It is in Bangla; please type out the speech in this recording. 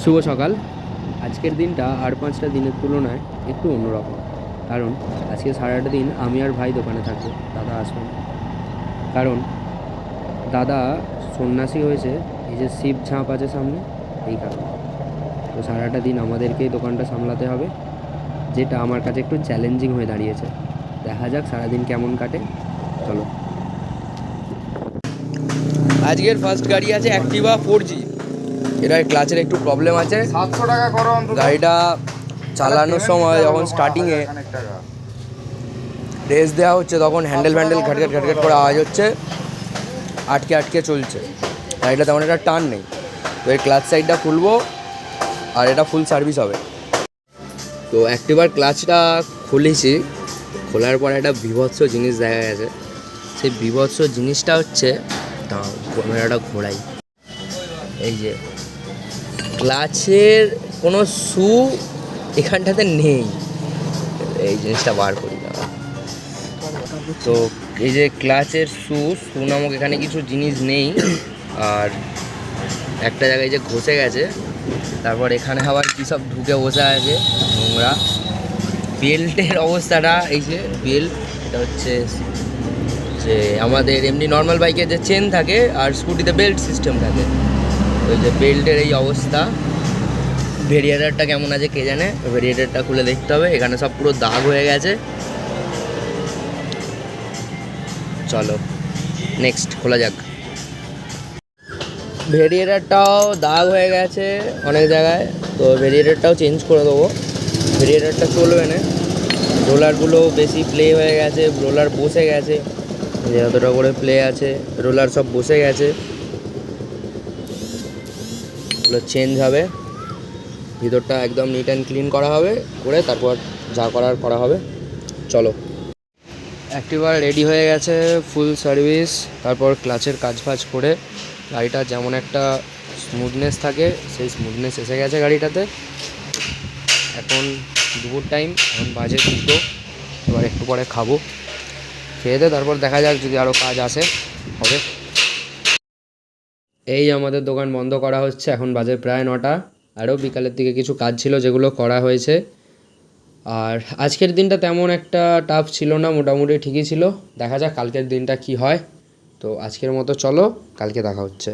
শুভ সকাল। আজকের দিনটা আর 5টা দিনের তুলনায় একটু অন্যরকম। কারণ আজকে সারাটা দিন আমি আর ভাই দোকানে থাকবো, দাদা আসবে না। কারণ দাদা সন্ন্যাসী হয়েছে, এই যে শিব ঝাঁপ আছে সামনে, এই কারণে। তো সারাটা দিন আমাদেরকেই দোকানটা সামলাতে হবে, যেটা আমার কাছে একটু চ্যালেঞ্জিং হয়ে দাঁড়িয়েছে। দেখা যাক সারাদিন কেমন কাটে, চলো। আজকের ফার্স্ট গাড়ি আছে অ্যাক্টিভা 4G। এটার ক্লাচের একটু প্রবলেম আছে। 700 টাকা করো অন্তত। গাড়িটা চালানোর সময় যখন স্টার্টিংয়ে রেস দেওয়া হচ্ছে তখন হ্যান্ডেল ঘাটঘাট ঘাটঘাট করে আওয়াজ হচ্ছে, আটকে আটকে চলছে। গাড়িটা তেমন একটা টার্ন নেই, তো এই ক্লাচ সাইডটা খুলবো আর এটা ফুল সার্ভিস হবে। তো অ্যাক্টিভার ক্লাচটা খুলেছি, খোলার পর একটা বিভৎস জিনিস দেখা গেছে। সেই বিভৎস জিনিসটা হচ্ছে, ক্যামেরাটা ঘোরাই, এই যে ক্লাচের কোনো শু এখানটাতে নেই। এই জিনিসটা বার করি না। তো এই যে ক্লাচের শু নামক এখানে কিছু জিনিস নেই, আর একটা জায়গায় যে ঘষে গেছে, তারপর এখানে আবার কী সব ঢুকে বসে আছে নোংরা। বেল্টের অবস্থাটা, এই যে বেল্ট, এটা হচ্ছে যে আমাদের এমনি নর্মাল বাইকে যে চেন থাকে আর স্কুটিতে বেল্ট সিস্টেম থাকে, ওই যে বেল্টের এই অবস্থা। ভেরিয়েটারটা কেমন আছে কে জানে, ভেরিয়েটারটা খুলে দেখতে হবে। এখানে সব পুরো দাগ হয়ে গেছে। চলো নেক্সট খোলা যাক। ভেরিয়েটারটাও দাগ হয়ে গেছে অনেক জায়গায়, তো ভেরিয়েটারটাও চেঞ্জ করে দেবো। ভেরিয়েটারটা চলবে না, রোলারগুলো বেশি প্লে হয়ে গেছে, রোলার বসে গেছে, যতটা করে প্লে আছে রোলার সব বসে গেছে, ওগুলো চেঞ্জ হবে। ভিতরটা একদম নিট অ্যান্ড ক্লিন করা হবে, করে তারপর যা করার করা হবে। চলো। অ্যাক্টিভা রেডি হয়ে গেছে, ফুল সার্ভিস। তারপর ক্লাচের কাজ ফাজ করে গাড়িটা যেমন একটা স্মুথনেস থাকে, সেই স্মুথনেস এসে গেছে গাড়িটাতে। এখন দুপুর টাইম, এখন বাজে 2টো। এবার একটু পরে খাবো, খেয়ে দিয়ে তারপর দেখা যাক যদি আরও কাজ আসে হবে। এই আমাদের দোকান বন্ধ করা হচ্ছে, এখন বাজে প্রায় 9টা। আরও বিকালের দিকে কিছু কাজ ছিল যেগুলো করা হয়েছে। আর আজকের দিনটা তেমন একটা টাফ ছিল না, মোটামুটি ঠিকই ছিল। দেখা যাক কালকের দিনটা কি হয়। তো আজকের মতো চলো, কালকে দেখা হচ্ছে।